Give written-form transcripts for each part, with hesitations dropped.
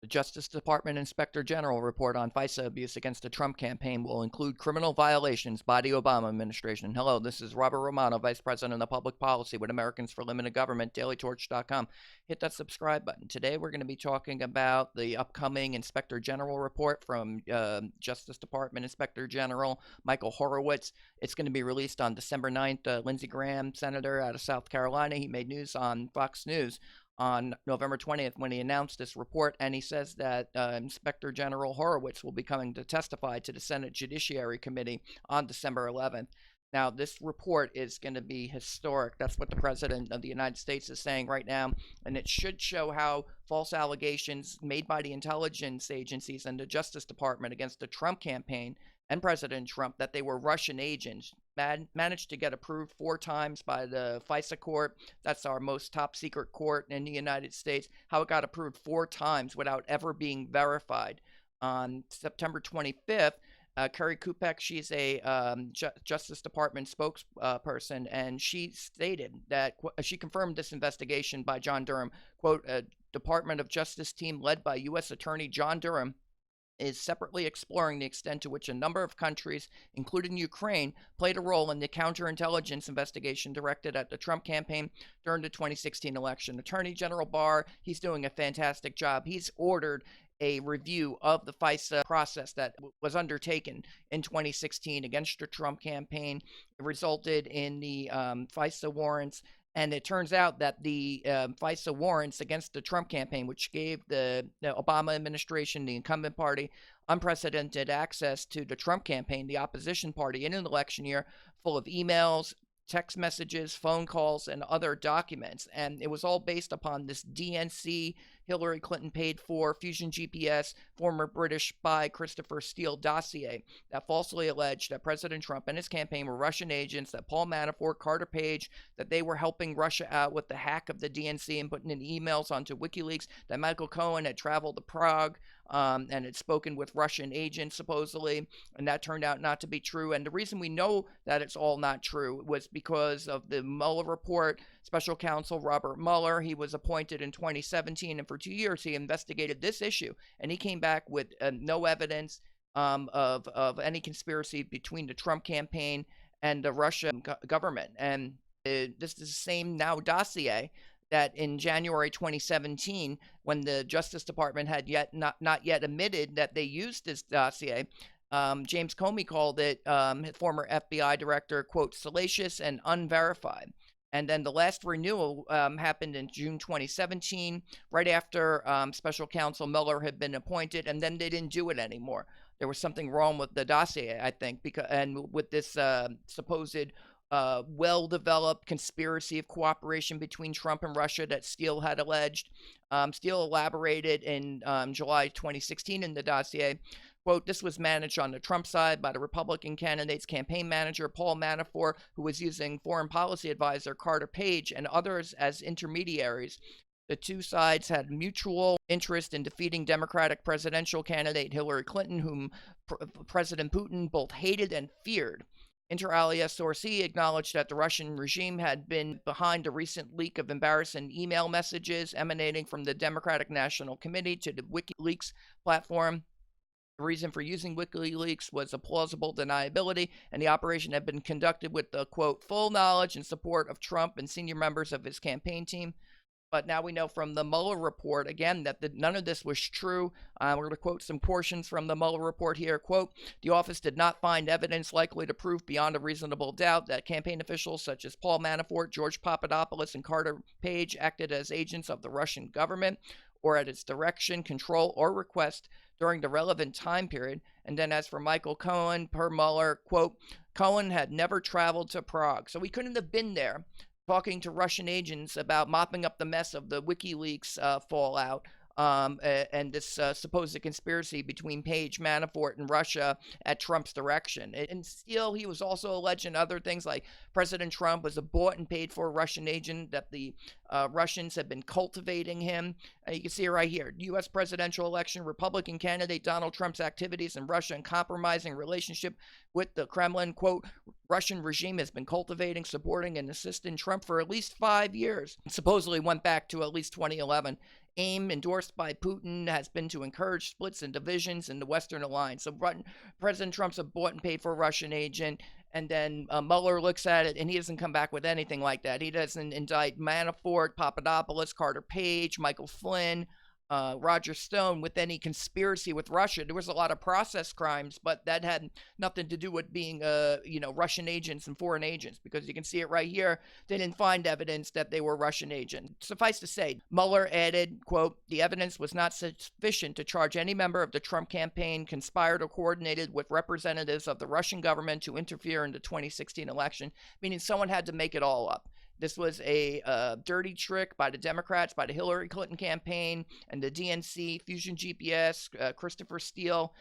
The Justice Department Inspector General report on FISA abuse against the Trump campaign will include criminal violations by the Obama administration. Hello, this is Robert Romano, Vice President of Public Policy with Americans for Limited Government, dailytorch.com. Hit that subscribe button. Today we're going to be talking about the upcoming Inspector General report from Justice Department Inspector General Michael Horowitz. It's going to be released on December 9th. Lindsey Graham, Senator out of South Carolina, he made news on Fox News on November 20th when he announced this report, and he says that Inspector General Horowitz will be coming to testify to the Senate Judiciary Committee on December 11th. Now, this report is going to be historic. That's what the President of the United States is saying right now, and it should show how false allegations made by the intelligence agencies and the Justice Department against the Trump campaign and President Trump, that they were Russian agents, managed to get approved 4 times by the FISA court. That's our most top secret court in the United States. How it got approved 4 times without ever being verified. On September 25th, Kerry Kupek, she's a Justice Department spokesperson, and she stated that she confirmed this investigation by John Durham. Quote, a Department of Justice team led by U.S. Attorney John Durham is separately exploring the extent to which a number of countries, including Ukraine, played a role in the counterintelligence investigation directed at the Trump campaign during the 2016 election. Attorney General Barr, he's doing a fantastic job. He's ordered a review of the FISA process that was undertaken in 2016 against the Trump campaign. It resulted in the FISA warrants. And it turns out that the FISA warrants against the Trump campaign, which gave the Obama administration, the incumbent party, unprecedented access to the Trump campaign, the opposition party, in an election year full of emails, text messages, phone calls, and other documents. And it was all based upon this DNC, Hillary Clinton paid for, Fusion GPS, former British spy Christopher Steele dossier that falsely alleged that President Trump and his campaign were Russian agents, that Paul Manafort, Carter Page, that they were helping Russia out with the hack of the DNC and putting in emails onto WikiLeaks, that Michael Cohen had traveled to Prague and had spoken with Russian agents, supposedly, and that turned out not to be true. And the reason we know that it's all not true was because of the Mueller report. Special counsel Robert Mueller, he was appointed in 2017, and for 2 years he investigated this issue, and he came back with no evidence of any conspiracy between the Trump campaign and the Russian government. And this is the same now dossier that in January 2017, when the Justice Department had not yet admitted that they used this dossier, James Comey called it, former FBI director, quote, salacious and unverified. And then the last renewal happened in June 2017, right after Special Counsel Mueller had been appointed, and then they didn't do it anymore. There was something wrong with the dossier, I think, and with this supposed well-developed conspiracy of cooperation between Trump and Russia that Steele had alleged. Steele elaborated in July 2016 in the dossier. Quote, this was managed on the Trump side by the Republican candidate's campaign manager, Paul Manafort, who was using foreign policy advisor Carter Page and others as intermediaries. The two sides had mutual interest in defeating Democratic presidential candidate Hillary Clinton, whom President Putin both hated and feared. Inter alia, Sorsi acknowledged that the Russian regime had been behind a recent leak of embarrassing email messages emanating from the Democratic National Committee to the WikiLeaks platform. The reason for using WikiLeaks was a plausible deniability, and the operation had been conducted with the, quote, full knowledge and support of Trump and senior members of his campaign team. But now we know from the Mueller report, again, that none of this was true. We're going to quote some portions from the Mueller report here. Quote, the office did not find evidence likely to prove beyond a reasonable doubt that campaign officials such as Paul Manafort, George Papadopoulos, and Carter Page acted as agents of the Russian government or at its direction, control, or request during the relevant time period. And then as for Michael Cohen, per Mueller, quote, Cohen had never traveled to Prague, so he couldn't have been there talking to Russian agents about mopping up the mess of the WikiLeaks fallout and this supposed conspiracy between Page, Manafort, and Russia at Trump's direction. And still, he was also alleging other things like President Trump was a bought and paid for Russian agent, that the Russians had been cultivating him. You can see it right here. U.S. presidential election, Republican candidate Donald Trump's activities in Russia and compromising relationship with the Kremlin. Quote, Russian regime has been cultivating, supporting, and assisting Trump for at least 5 years. It supposedly went back to at least 2011. aim endorsed by Putin has been to encourage splits and divisions in the Western alliance. So President Trump's a bought and paid for Russian agent. And then Mueller looks at it, and he doesn't come back with anything like that. He doesn't indict Manafort, Papadopoulos, Carter Page, Michael Flynn, Roger Stone with any conspiracy with Russia. There was a lot of process crimes, but that had nothing to do with being, Russian agents and foreign agents, because you can see it right here. They didn't find evidence that they were Russian agents. Suffice to say, Mueller added, quote, the evidence was not sufficient to charge any member of the Trump campaign conspired or coordinated with representatives of the Russian government to interfere in the 2016 election, meaning someone had to make it all up. This was a dirty trick by the Democrats, by the Hillary Clinton campaign, and the DNC, Fusion GPS, Christopher Steele,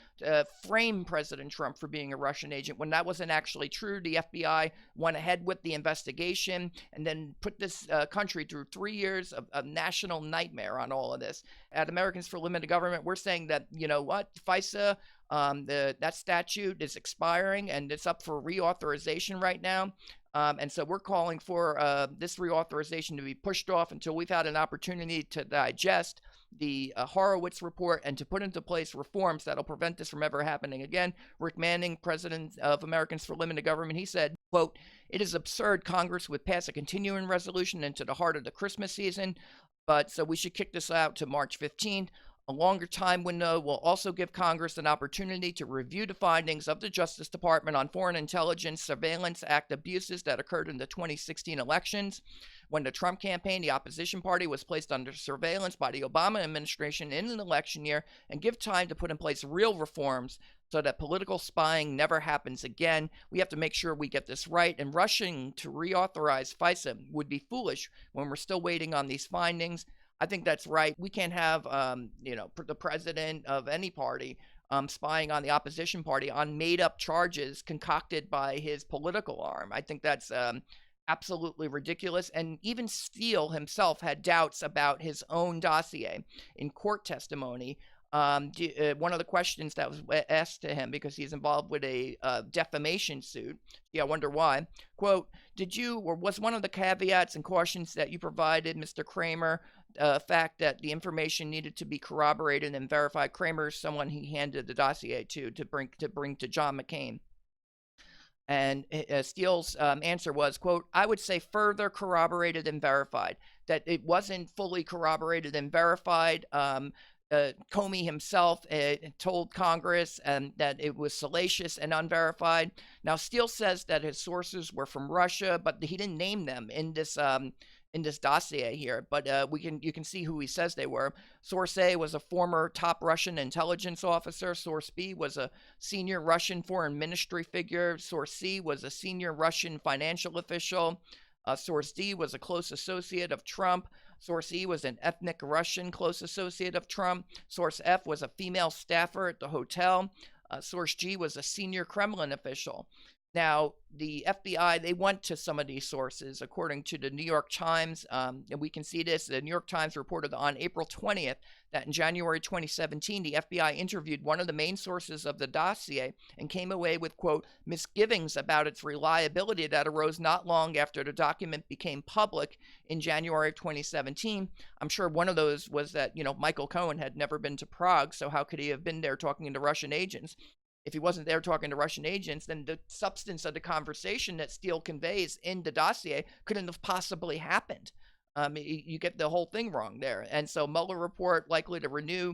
frame President Trump for being a Russian agent when that wasn't actually true. The FBI went ahead with the investigation and then put this country through 3 years of national nightmare on all of this. At Americans for Limited Government, we're saying that, FISA, that statute is expiring and it's up for reauthorization right now. And so we're calling for this reauthorization to be pushed off until we've had an opportunity to digest the Horowitz report and to put into place reforms that'll prevent this from ever happening again. Rick Manning, president of Americans for Limited Government, he said, quote, it is absurd Congress would pass a continuing resolution into the heart of the Christmas season, but so we should kick this out to March 15th. A longer time window will also give Congress an opportunity to review the findings of the Justice Department on Foreign Intelligence Surveillance Act abuses that occurred in the 2016 elections. When the Trump campaign, the opposition party, was placed under surveillance by the Obama administration in an election year, and give time to put in place real reforms so that political spying never happens again. We have to make sure we get this right, and rushing to reauthorize FISA would be foolish when we're still waiting on these findings. I think that's right. We can't have, the president of any party spying on the opposition party on made-up charges concocted by his political arm. I think that's absolutely ridiculous. And even Steele himself had doubts about his own dossier in court testimony. One of the questions that was asked to him, because he's involved with a defamation suit, I wonder why, quote, was one of the caveats and cautions that you provided, Mr. Kramer, fact that the information needed to be corroborated and verified? Kramer is someone he handed the dossier to bring to John McCain. And Steele's answer was, quote, I would say further corroborated and verified. That it wasn't fully corroborated and verified. Comey himself told Congress that it was salacious and unverified. Now, Steele says that his sources were from Russia, but he didn't name them in this dossier here. But you can see who he says they were. Source A was a former top Russian intelligence officer. Source B was a senior Russian foreign ministry figure. Source C was a senior Russian financial official. Source D was a close associate of Trump. Source E was an ethnic Russian close associate of Trump. Source F was a female staffer at the hotel. Source G was a senior Kremlin official. Now, the FBI, they went to some of these sources, according to the New York Times, and we can see this. The New York Times reported on April 20th that in January 2017, the FBI interviewed one of the main sources of the dossier and came away with, quote, misgivings about its reliability that arose not long after the document became public in January of 2017. I'm sure one of those was that, Michael Cohen had never been to Prague, so how could he have been there talking to Russian agents? If he wasn't there talking to Russian agents, then the substance of the conversation that Steele conveys in the dossier couldn't have possibly happened. You get the whole thing wrong there. And so Mueller report likely to renew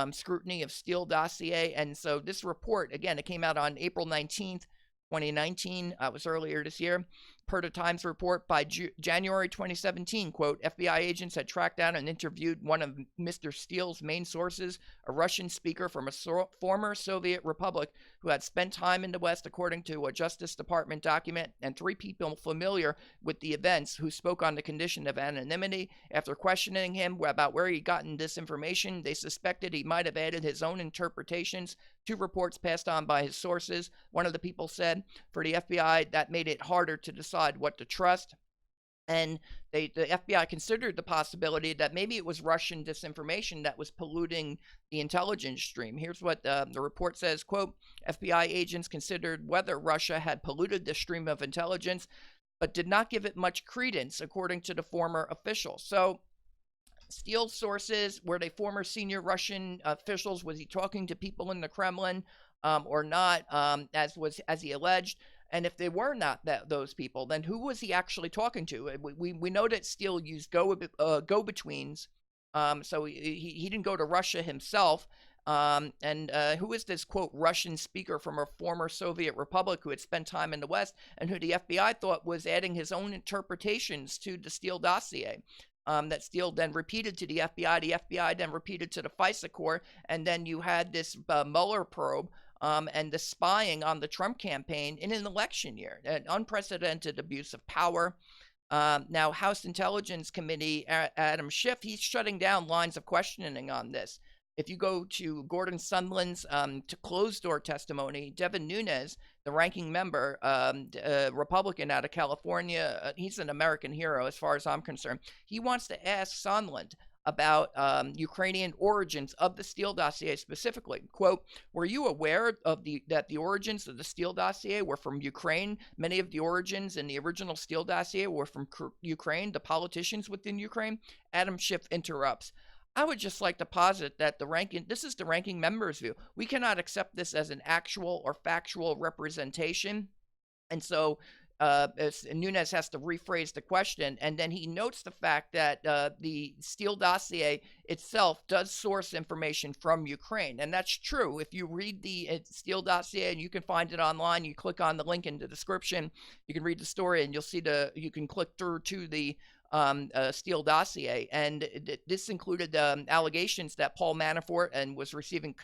scrutiny of Steele dossier. And so this report, again, it came out on April 19th, 2019. It was earlier this year. Per the Times report, by January 2017, quote, FBI agents had tracked down and interviewed one of Mr. Steele's main sources, a Russian speaker from a former Soviet republic who had spent time in the West, according to a Justice Department document, and 3 people familiar with the events who spoke on the condition of anonymity. After questioning him about where he'd gotten this information, they suspected he might have added his own interpretations to reports passed on by his sources. One of the people said, for the FBI, that made it harder to decide what to trust. And the FBI considered the possibility that maybe it was Russian disinformation that was polluting the intelligence stream. Here's what the report says, quote, FBI agents considered whether Russia had polluted the stream of intelligence, but did not give it much credence, according to the former official. So Steele's sources, were they former senior Russian officials? Was he talking to people in the Kremlin or not, as he alleged? And if they were not those people, then who was he actually talking to? We know that Steele used go-betweens, so he didn't go to Russia himself. And who is this, quote, Russian speaker from a former Soviet republic who had spent time in the West and who the FBI thought was adding his own interpretations to the Steele dossier? That Steele then repeated to the FBI then repeated to the FISA court, and then you had this Mueller probe and the spying on the Trump campaign in an election year, an unprecedented abuse of power. Now, House Intelligence Committee, Adam Schiff, he's shutting down lines of questioning on this. If you go to Gordon Sondland's to closed-door testimony, Devin Nunes, the ranking member, Republican out of California, he's an American hero as far as I'm concerned. He wants to ask Sondland about Ukrainian origins of the Steele dossier specifically. Quote, were you aware of that the origins of the Steele dossier were from Ukraine? Many of the origins in the original Steele dossier were from Ukraine, the politicians within Ukraine? Adam Schiff interrupts. I would just like to posit that this is the ranking member's view. We cannot accept this as an actual or factual representation. And so Nunes has to rephrase the question, and then he notes the fact that the Steele dossier itself does source information from Ukraine, and that's true. If you read the Steele dossier, and you can find it online, you click on the link in the description, you can read the story, and you'll see you can click through to the Steele dossier, and this included allegations that Paul Manafort and was receiving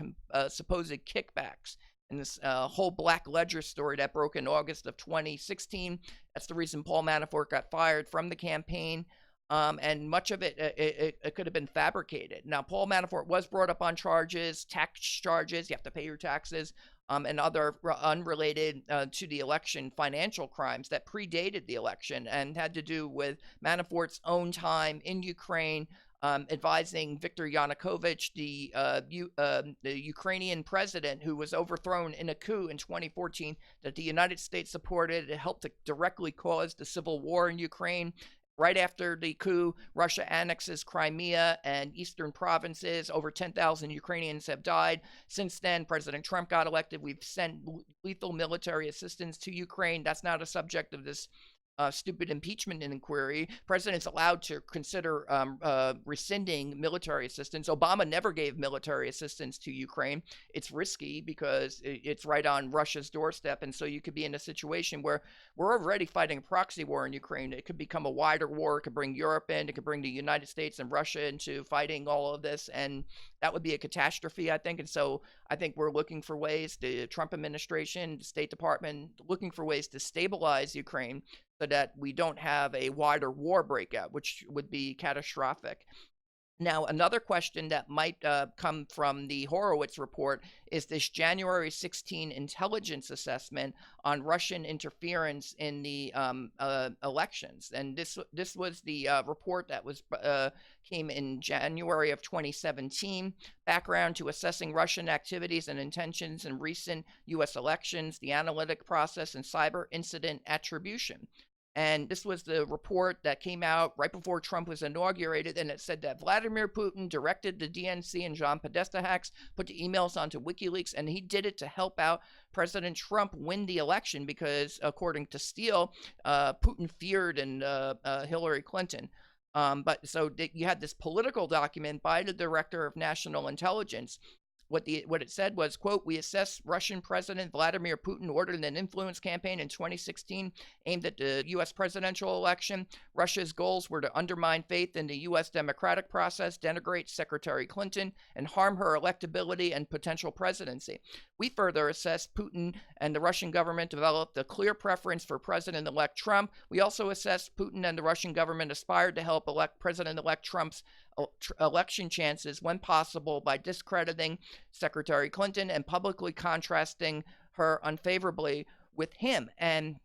supposed kickbacks. And this whole Black Ledger story that broke in August of 2016, that's the reason Paul Manafort got fired from the campaign. And much of it could have been fabricated. Now, Paul Manafort was brought up on charges, tax charges, you have to pay your taxes, and other unrelated to the election financial crimes that predated the election and had to do with Manafort's own time in Ukraine, advising Viktor Yanukovych, the Ukrainian president who was overthrown in a coup in 2014 that the United States supported. It helped to directly cause the civil war in Ukraine. Right after the coup, Russia annexes Crimea and eastern provinces. Over 10,000 Ukrainians have died. Since then, President Trump got elected. We've sent lethal military assistance to Ukraine. That's not a subject of this stupid impeachment inquiry. President's allowed to consider rescinding military assistance. Obama never gave military assistance to Ukraine. It's risky because it's right on Russia's doorstep, and so you could be in a situation where we're already fighting a proxy war in Ukraine. It could become a wider war. It could bring Europe in. It could bring the United States and Russia into fighting all of this, and that would be a catastrophe, I think. And so I think we're looking for ways, the Trump administration, the State Department, looking for ways to stabilize Ukraine so that we don't have a wider war breakout, which would be catastrophic. Now, another question that might come from the Horowitz report is this January 16 intelligence assessment on Russian interference in the elections. And this was the report that came in January of 2017. Background to assessing Russian activities and intentions in recent U.S. elections, the analytic process, and cyber incident attribution. And this was the report that came out right before Trump was inaugurated, and it said that Vladimir Putin directed the DNC and John Podesta hacks, put the emails onto WikiLeaks, and he did it to help out President Trump win the election because, according to Steele, Putin feared Hillary Clinton. But so you had this political document by the Director of National Intelligence. What it said was, quote, we assess Russian President Vladimir Putin ordered an influence campaign in 2016 aimed at the U.S. presidential election. Russia's goals were to undermine faith in the U.S. democratic process, denigrate Secretary Clinton, and harm her electability and potential presidency. We further assessed Putin and the Russian government developed a clear preference for President-elect Trump. We also assessed Putin and the Russian government aspired to help elect President-elect Trump's election chances when possible by discrediting Secretary Clinton and publicly contrasting her unfavorably with him. And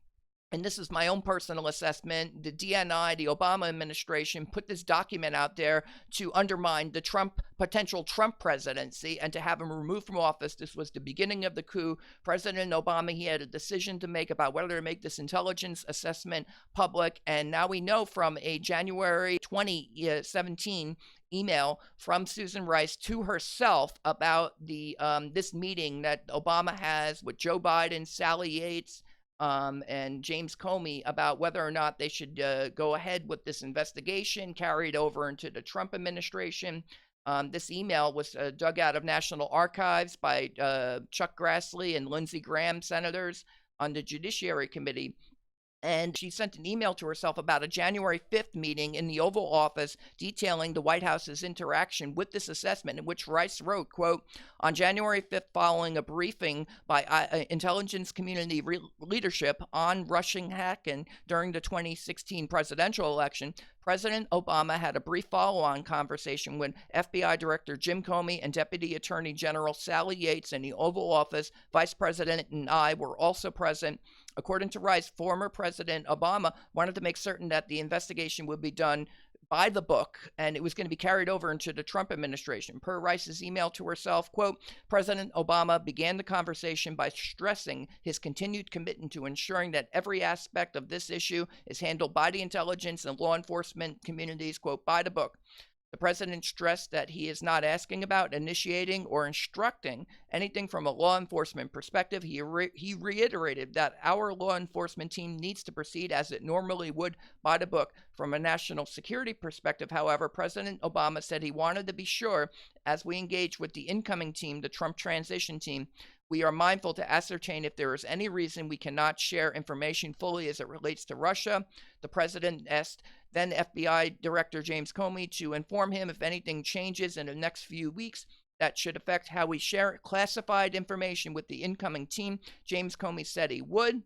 this is my own personal assessment. The DNI, the Obama administration, put this document out there to undermine the potential Trump presidency and to have him removed from office. This was the beginning of the coup. President Obama, he had a decision to make about whether to make this intelligence assessment public. And now we know from a January 2017 email from Susan Rice to herself about the this meeting that Obama has with Joe Biden, Sally Yates, and James Comey about whether or not they should go ahead with this investigation carried over into the Trump administration. This email was dug out of National Archives by Chuck Grassley and Lindsey Graham, senators on the Judiciary Committee. And she sent an email to herself about a January 5th meeting in the Oval Office detailing the White House's interaction with this assessment, in which Rice wrote, quote, on January 5th, following a briefing by intelligence community leadership on Russian hacking during the 2016 presidential election, President Obama had a brief follow-on conversation with FBI Director Jim Comey and Deputy Attorney General Sally Yates in the Oval Office. Vice President and I were also present. According to Rice, former President Obama wanted to make certain that the investigation would be done by the book, and it was going to be carried over into the Trump administration. Per Rice's email to herself, quote, President Obama began the conversation by stressing his continued commitment to ensuring that every aspect of this issue is handled by the intelligence and law enforcement communities, quote, by the book. The president stressed that he is not asking about, initiating, or instructing anything from a law enforcement perspective. He reiterated that our law enforcement team needs to proceed as it normally would by the book. From a national security perspective, however, President Obama said he wanted to be sure, as we engage with the incoming team, the Trump transition team, we are mindful to ascertain if there is any reason we cannot share information fully as it relates to Russia. The president asked then FBI Director James Comey to inform him if anything changes in the next few weeks that should affect how we share classified information with the incoming team. James Comey said he would.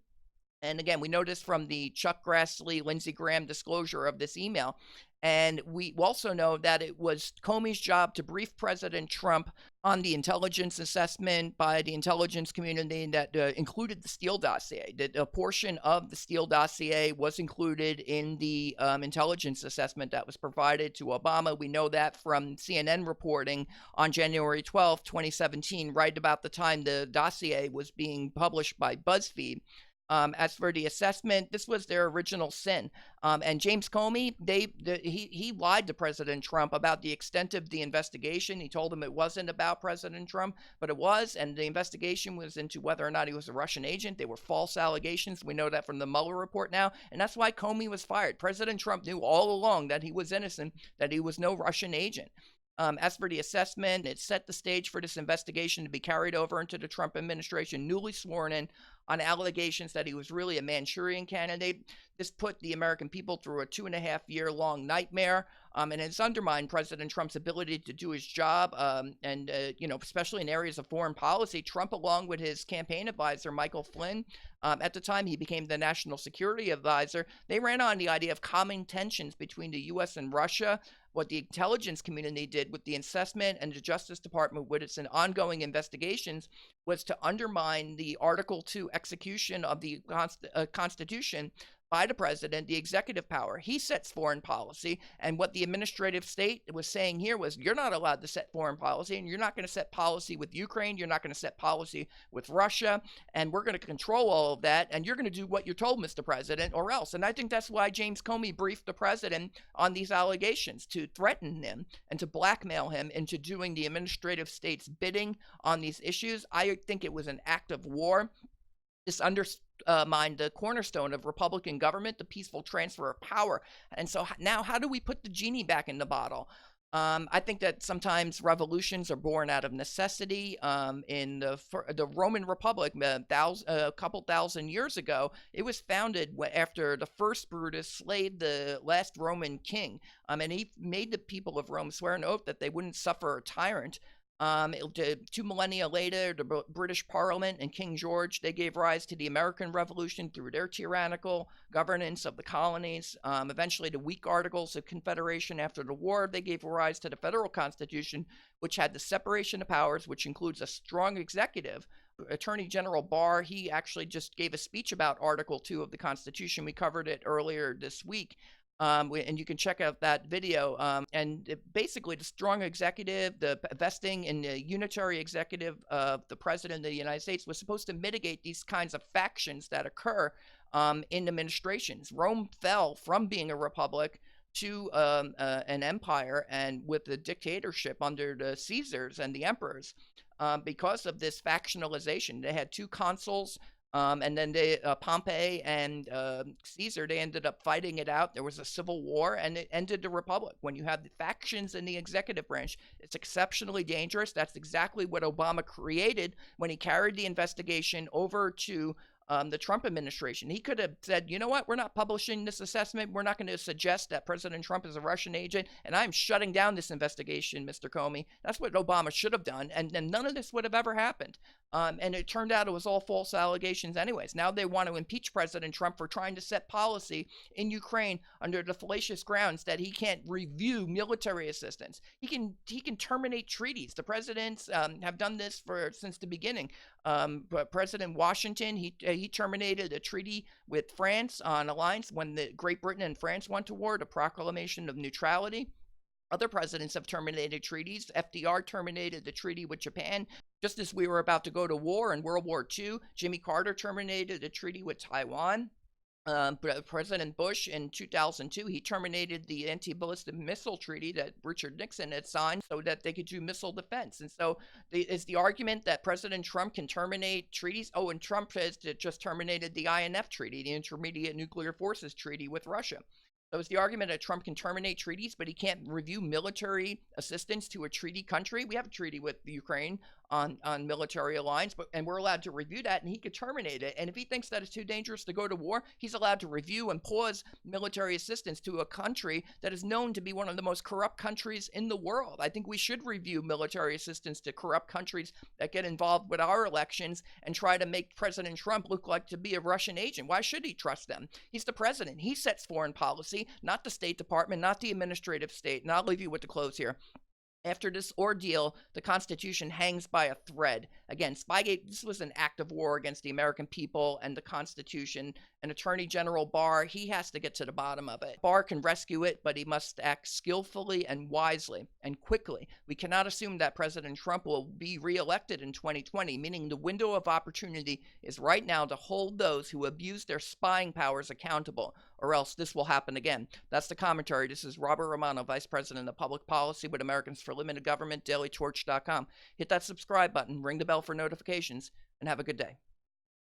And again, we know this from the Chuck Grassley, Lindsey Graham disclosure of this email. And we also know that it was Comey's job to brief President Trump on the intelligence assessment by the intelligence community that included the Steele dossier. That a portion of the Steele dossier was included in the intelligence assessment that was provided to Obama. We know that from CNN reporting on January 12, 2017, right about the time the dossier was being published by BuzzFeed. As for the assessment, this was their original sin. And James Comey, he lied to President Trump about the extent of the investigation. He told him it wasn't about President Trump, but it was. And the investigation was into whether or not he was a Russian agent. They were false allegations. We know that from the Mueller report now. And that's why Comey was fired. President Trump knew all along that he was innocent, that he was no Russian agent. As for the assessment, it set the stage for this investigation to be carried over into the Trump administration, newly sworn in on allegations that he was really a Manchurian candidate. This put the American people through a 2.5-year-long nightmare, and it's undermined President Trump's ability to do his job, and especially in areas of foreign policy. Trump, along with his campaign advisor, Michael Flynn, at the time he became the national security advisor, they ran on the idea of calming tensions between the U.S. and Russia. What the intelligence community did with the assessment and the Justice Department with its ongoing investigations was to undermine the Article 2 execution of the Constitution by the president, the executive power. He sets foreign policy, and what the administrative state was saying here was, you're not allowed to set foreign policy, and you're not going to set policy with Ukraine, you're not going to set policy with Russia, and we're going to control all of that, and you're going to do what you're told, Mr. President, or else. And I think that's why James Comey briefed the president on these allegations, to threaten him and to blackmail him into doing the administrative state's bidding on these issues. I think it was an act of war. This undermined the cornerstone of Republican government, the peaceful transfer of power. And so now, how do we put the genie back in the bottle? I think that sometimes revolutions are born out of necessity. In the Roman Republic, a couple thousand years ago, it was founded after the first Brutus slayed the last Roman king. And he made the people of Rome swear an oath that they wouldn't suffer a tyrant. 2 millennia later, the British Parliament and King George, they gave rise to the American Revolution through their tyrannical governance of the colonies. Eventually, the weak Articles of Confederation after the war, they gave rise to the Federal Constitution, which had the separation of powers, which includes a strong executive. Attorney General Barr, he actually just gave a speech about Article 2 of the Constitution. We covered it earlier this week. And you can check out that video. Basically, the strong executive, the vesting in the unitary executive of the president of the United States was supposed to mitigate these kinds of factions that occur in administrations. Rome fell from being a republic to an empire and with a dictatorship under the Caesars and the emperors because of this factionalization. They had two consuls. And then Pompey and Caesar, they ended up fighting it out. There was a civil war, and it ended the republic. When you have the factions in the executive branch, it's exceptionally dangerous. That's exactly what Obama created when he carried the investigation over to the Trump administration. He could have said, you know what, we're not publishing this assessment. We're not going to suggest that President Trump is a Russian agent, and I'm shutting down this investigation, Mr. Comey. That's what Obama should have done, and none of this would have ever happened. And it turned out it was all false allegations anyways. Now they want to impeach President Trump for trying to set policy in Ukraine under the fallacious grounds that he can't review military assistance. He can terminate treaties. The presidents have done this since the beginning. But President Washington, he terminated a treaty with France on alliance when the Great Britain and France went to war, the proclamation of neutrality. Other presidents have terminated treaties. FDR terminated the treaty with Japan. Just as we were about to go to war in World War II, Jimmy Carter terminated a treaty with Taiwan. President Bush in 2002, he terminated the anti-ballistic missile treaty that Richard Nixon had signed so that they could do missile defense. And so is the argument that President Trump can terminate treaties? Oh, and Trump has just terminated the INF treaty, the Intermediate Nuclear Forces Treaty with Russia. So it's the argument that Trump can terminate treaties, but he can't review military assistance to a treaty country. We have a treaty with Ukraine on military alliance, and we're allowed to review that, and he could terminate it. And if he thinks that it's too dangerous to go to war, he's allowed to review and pause military assistance to a country that is known to be one of the most corrupt countries in the world. I think we should review military assistance to corrupt countries that get involved with our elections and try to make President Trump look like to be a Russian agent. Why should he trust them? He's the president. He sets foreign policy, not the State Department, not the administrative state. And I'll leave you with the close here. After this ordeal, the Constitution hangs by a thread. Again, Spygate, this was an act of war against the American people and the Constitution. And Attorney General Barr, he has to get to the bottom of it. Barr can rescue it, but he must act skillfully and wisely and quickly. We cannot assume that President Trump will be reelected in 2020, meaning the window of opportunity is right now to hold those who abuse their spying powers accountable, or else this will happen again. That's the commentary. This is Robert Romano, Vice President of Public Policy with Americans for Limited Government, dailytorch.com. Hit that subscribe button, ring the bell for notifications, and have a good day.